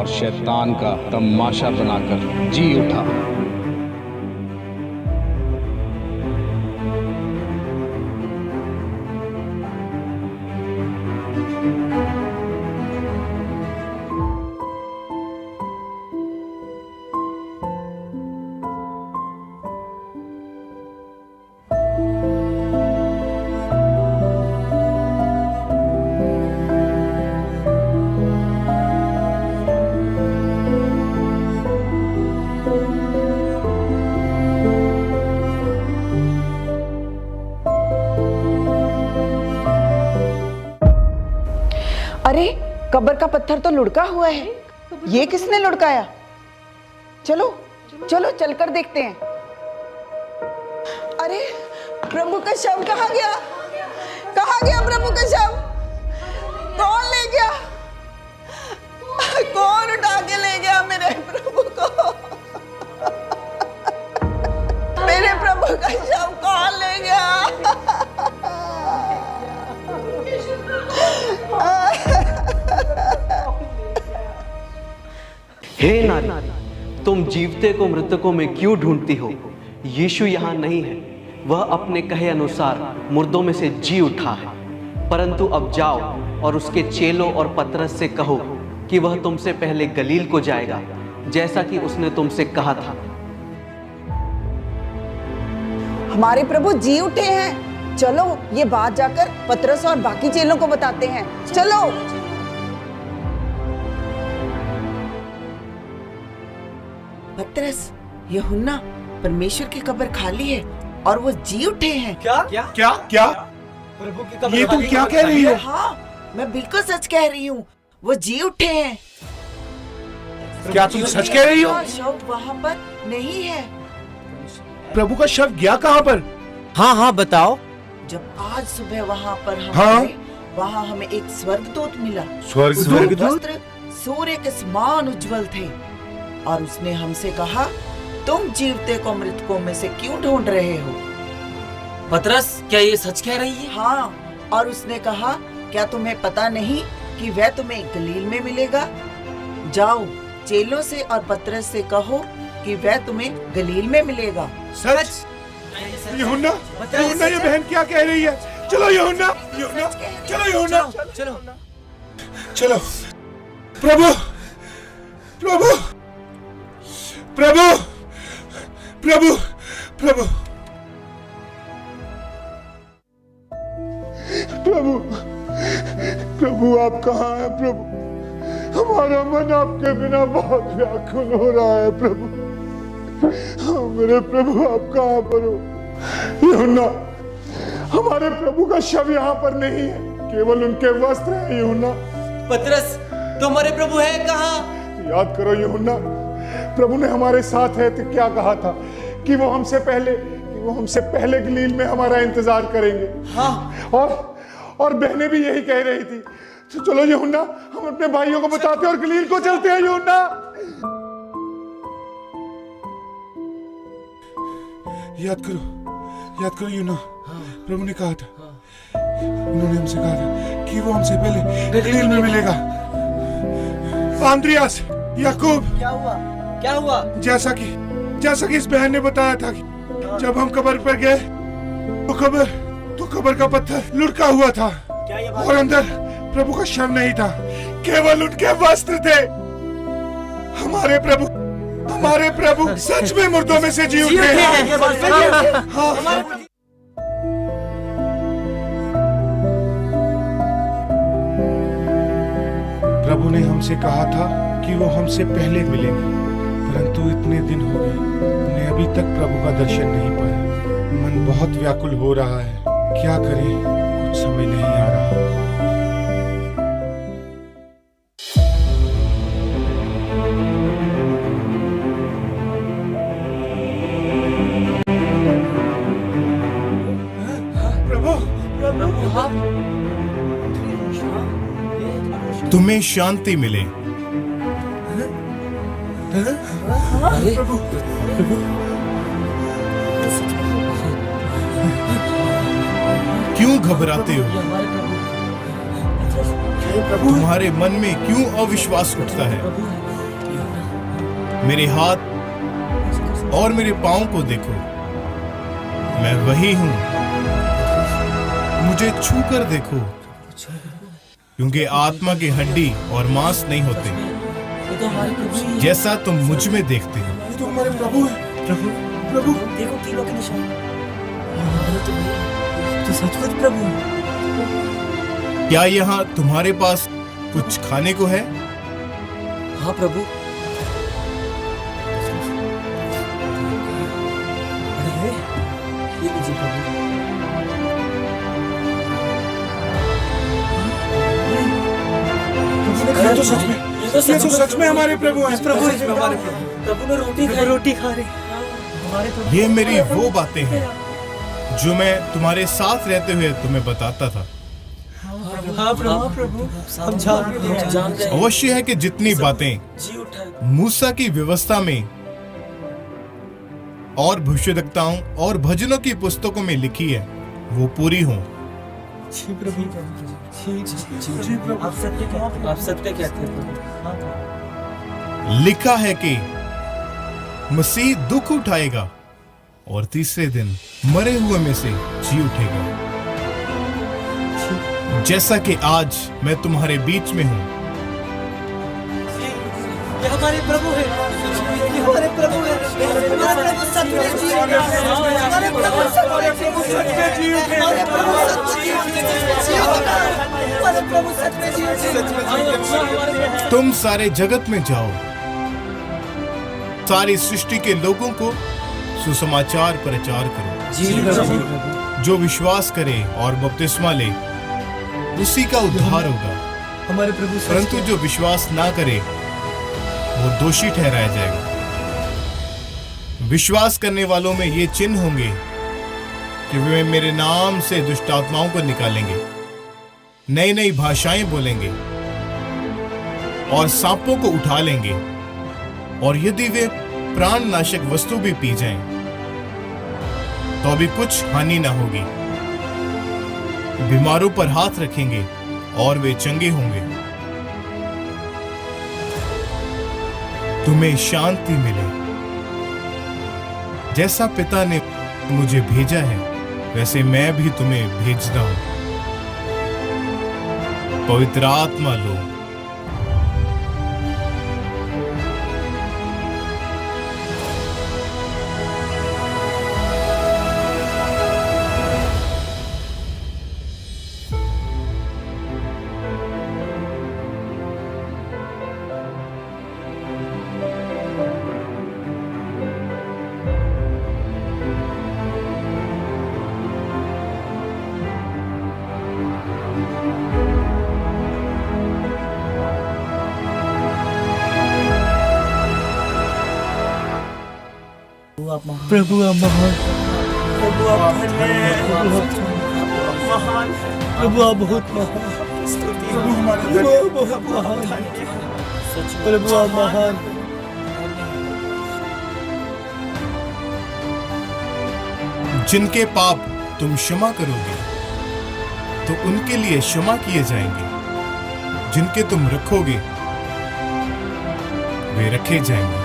और शैतान का तमाशा बनाकर जी उठा। अरे कब्र का पत्थर तो लुढ़का हुआ है, ये किसने लुढ़काया? चलो चलो चलकर देखते हैं। अरे प्रभु का शव कहाँ गया? कहाँ गया प्रभु का शव? कौन ले गया? कौन उठा के ले गया मेरे प्रभु को? मेरे प्रभु का शव कौन ले गया? हे नारी, तुम जीवते को मृतकों में क्यों ढूंढती हो? यीशु यहाँ नहीं है, वह अपने कहे अनुसार मुर्दों में से जी उठा है। परंतु अब जाओ और उसके चेलों और पतरस से कहो कि वह तुमसे पहले गलील को जाएगा, जैसा कि उसने तुमसे कहा था। हमारे प्रभु जी उठे हैं। चलो ये बात जाकर पतरस और बाकी चेलों को बताते हैं। चलो। पतरस, यूहन्ना, परमेश्वर की कब्र खाली है और वो जी उठे हैं। क्या क्या क्या क्या? प्रभु की कब्र ये तुम क्या कह रही हो? हाँ, मैं बिल्कुल सच कह रही हूँ, वो जी उठे हैं। क्या तुम सच कह रही हो? शव वहाँ पर नहीं है। प्रभु का शव गया कहाँ पर? हाँ हाँ बताओ। जब आज सुबह वहाँ पर हम हाँ? गए, वहाँ हमें एक स्वर्गदूत मिला। स्वर्गदूत? वस्त्र सूर्य के समान उज्जवल थे और उसने हमसे कहा, तुम जीवते को मृतकों में से क्यों ढूंढ रहे हो? पतरस, क्या ये सच कह रही है? हाँ, और उसने कहा, क्या तुम्हें पता नहीं कि वह तुम्हें गलील में मिलेगा? जाओ चेलों से और पतरस से कहो कि वह तुम्हें गलील में मिलेगा। सच? यूहन्ना, यूहन्ना, ये बहन क्या कह रही है? चलो यूहन्ना, यूहन्ना, चलो यूहन्ना, चलो। चलो। प्रभु, प्रभु, प्रभु, प्रभु, प्रभु, प्रभु, प्रभु, आप कहाँ हैं प्रभु? हमारा मन आपके बिना बहुत व्याकुल हो रहा है प्रभु। मेरे प्रभु, आप कहाँ पर हो? यूहन्ना, हमारे प्रभु का शव यहाँ पर नहीं है, केवल उनके वस्त्र हैं। यूहन्ना, पतरस, तुम्हारे प्रभु है कहाँ? याद करो यूहन्ना, प्रभु ने हमारे साथ है तो क्या कहा था कि वो हमसे पहले गलील में हमारा इंतजार करेंगे। हाँ। और बहनें भी यही कह रही थी। तो चलो यूहन्ना, हम अपने भाइयों को बताते और गलील को चलते हैं। यूहन्ना, याद करो यूहन्ना, प्रभु ने कहा था, उन्होंने हमसे कहा था कि वो हमसे पहले गलील में मिलेगा। आंद्रियास, याकूब, क्या हुआ? जैसा कि इस बहन ने बताया था कि जब हम कब्र पर गए तो कब्र का पत्थर लुढ़का हुआ था और अंदर प्रभु का शव नहीं था, केवल उनके वस्त्र थे। हमारे प्रभु सच में मुर्दों में से जी उठे हैं। हाँ। प्रभु ने हमसे कहा था कि वो हमसे पहले मिलेंगे, परंतु इतने दिन हो गए, हमने अभी तक प्रभु का दर्शन नहीं पाया। मन बहुत व्याकुल हो रहा है, क्या करें, कुछ समझ नहीं आ रहा। तुम्हें शांति मिले। क्यों घबराते हो? तुम्हारे मन में क्यों अविश्वास उठता है? मेरे हाथ और मेरे पांव को देखो, मैं वही हूं। मुझे छू कर देखो, क्योंकि आत्मा की हड्डी और मांस नहीं होते, जैसा तुम मुझ में देखते हो। ये तो हमारे प्रभु है। प्रभु प्रभु देखो तीनों के निशान। तो सचमुच प्रभु है। क्या यहाँ तुम्हारे पास कुछ खाने को है? हाँ प्रभु। अरे ये लीजिए प्रभु। ये तो सच में, ये तो सच में हमारे प्रभु हैं। प्रभु ने रोटी खा रहे। ये मेरी वो बातें हैं जो मैं तुम्हारे साथ रहते हुए तुम्हें बताता था। हाँ प्रभु हम जान गए। अवश्य है कि जितनी बातें जी उठा। मूसा की व्यवस्था में और भविष्यवक्ताओं और भजनों की पुस्तकों में लिखी है वो पूरी हों। जी प्रभु। आप सत्य कहते हैं प्रभु। लिखा है कि मसीह दुख उठाएगा और तीसरे दिन मरे हुए में से जी उठेगा। जैसा कि आज मैं तुम्हारे बीच में हूं। ये हमारे प्रभु है। ये हमारे प्रभु है। हमारे प्रभु सच में जी उठे। हमारे प्रभु सच में जी उठे। हमारे प्रभु सच में जी उठे। तुम सारे जगत में जाओ, सारी सृष्टि के लोगों को सुसमाचार प्रचार करो। जी प्रभु। जो विश्वास करे और बपतिस्मा ले उसी का उद्धार होगा, हमारे प्रभु परंतु जो विश्वास ना करे वो दोषी ठहराया जाएगा। विश्वास करने वालों में ये चिन्ह होंगे कि वे मेरे नाम से दुष्ट आत्माओं को निकालेंगे, नई नई भाषाएं बोलेंगे और सांपों को उठा लेंगे, और यदि वे प्राणनाशक वस्तु भी पी जाएं तो भी कुछ हानि ना होगी। बीमारों पर हाथ रखेंगे और वे चंगे होंगे। तुम्हें शांति मिले। जैसा पिता ने मुझे भेजा है वैसे मैं भी तुम्हें भेजता हूं। पवित्र आत्मा लो। प्रभु आप महान। प्रभु आप महान। प्रभु आप बहुत महान। प्रभु आप बहुत महान। प्रभु आप महान। जिनके पाप तुम क्षमा करोगे तो उनके लिए क्षमा किए जाएंगे, जिनके तुम रखोगे वे रखे जाएंगे।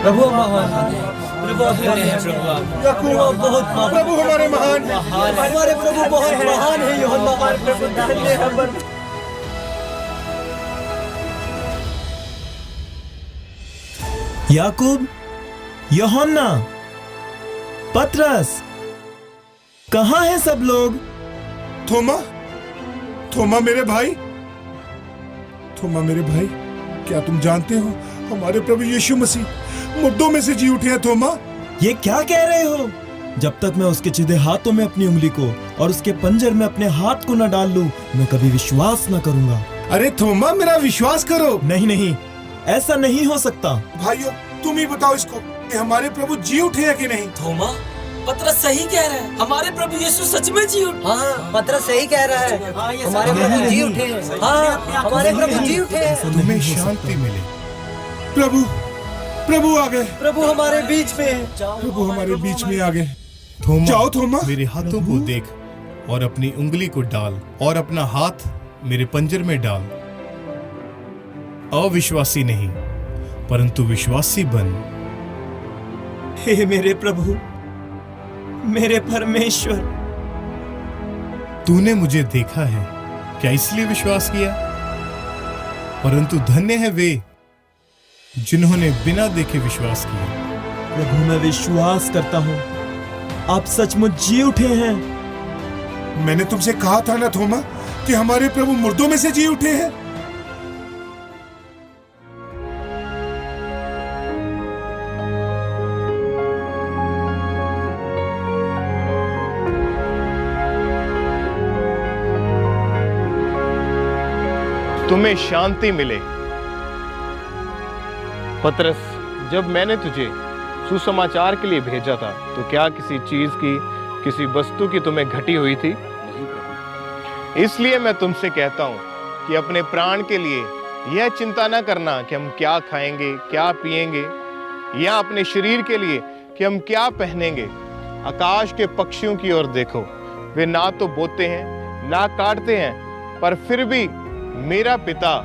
प्रभु महान। प्रभु आप बहुत महान। प्रभु हमारे महान। हमारे प्रभु बहुत महान है। यूहन्ना याकूब, यूहन्ना, पतरस, कहाँ हैं सब लोग? थोमा, थोमा मेरे भाई, थोमा मेरे भाई, क्या तुम जानते हो हमारे प्रभु यीशु मसीह मुर्दों में से जी उठे हैं? थोमा, ये क्या कह रहे हो? जब तक मैं उसके चिदे हाथों में अपनी उंगली को और उसके पंजर में अपने हाथ को न डाल लूं, मैं कभी विश्वास न करूंगा। अरे थोमा, मेरा विश्वास करो। नहीं नहीं, ऐसा नहीं हो सकता। भाइयों, तुम ही बताओ इसको कि हमारे प्रभु जी उठे हैं कि नहीं? थोमा, पतरस सही कह रहा है। हमारे प्रभु यीशु सच में जी उठे। हाँ, पतरस सही कह रहा है। हमारे प्रभु जी उठे। हाँ, हमारे प्रभु जी उठे। तुम्हें शांति मिले। प्रभु, प्रभु आ गए। प्रभु हमारे बीच में है। प्रभु हमारे बीच में आ गए। थोमा, जाओ थोमा। मेरे हाथों को देख और अपनी उंगली को डाल और अपना हाथ मेरे पंजर में डाल। अविश्वासी नहीं परंतु विश्वासी बन। हे मेरे प्रभु, मेरे परमेश्वर, तूने मुझे देखा है, क्या इसलिए विश्वास किया? परंतु धन्य है वे जिन्होंने बिना देखे विश्वास किया। प्रभु मैं विश्वास करता हूँ आप सचमुच जी उठे हैं। मैंने तुमसे कहा था ना थोमा कि हमारे प्रभु मुर्दों में से जी उठे हैं। तुम्हें शांति मिले। पतरस, जब मैंने तुझे सुसमाचार के लिए भेजा था तो क्या किसी चीज की, किसी वस्तु की तुम्हें घटी हुई थी? इसलिए मैं तुमसे कहता हूं कि अपने प्राण के लिए यह चिंता न करना कि हम क्या खाएंगे, क्या पिएंगे, या अपने शरीर के लिए कि हम क्या पहनेंगे। आकाश के पक्षियों की ओर देखो, वे ना तो बोते हैं ना काटते हैं, पर फिर भी मेरा पिता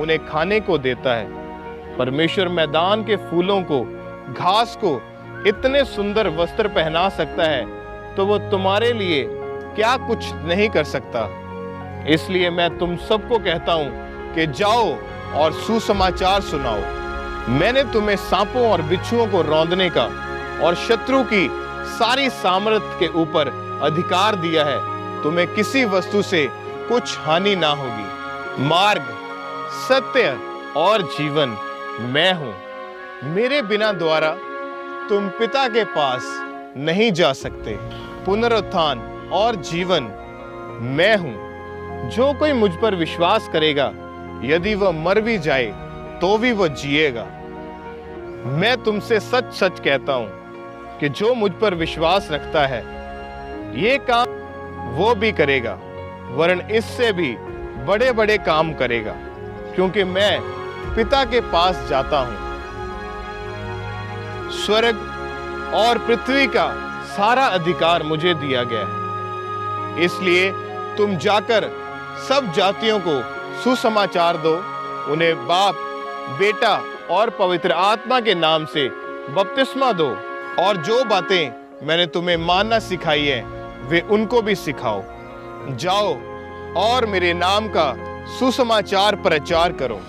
उन्हें खाने को देता है। परमेश्वर मैदान के फूलों को, घास को इतने सुंदर वस्त्र पहना सकता है, तो वो तुम्हारे लिए क्या कुछ नहीं कर सकता? इसलिए मैं तुम सबको कहता हूं कि जाओ और सुसमाचार सुनाओ। मैंने तुम्हें सांपों और बिच्छुओं को रौंदने का और शत्रु की सारी सामर्थ के ऊपर अधिकार दिया है। तुम्हें किसी वस्तु से कुछ हानि ना होगी। मार्ग, सत्य और जीवन मैं हूं। मेरे बिना द्वारा तुम पिता के पास नहीं जा सकते। पुनरुत्थान और जीवन मैं हूं। जो कोई मुझ पर विश्वास करेगा, यदि वह मर भी जाए तो भी वह जिएगा। मैं तुमसे सच सच कहता हूं कि जो मुझ पर विश्वास रखता है, ये काम वो भी करेगा, वरन इससे भी बड़े बड़े काम करेगा, क्योंकि मैं पिता के पास जाता हूं। स्वर्ग और पृथ्वी का सारा अधिकार मुझे दिया गया है। इसलिए तुम जाकर सब जातियों को सुसमाचार दो। उन्हें बाप, बेटा और पवित्र आत्मा के नाम से बपतिस्मा दो, और जो बातें मैंने तुम्हें मानना सिखाई है वे उनको भी सिखाओ। जाओ और मेरे नाम का सुसमाचार प्रचार करो।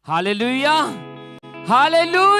Hallelujah, hallelujah.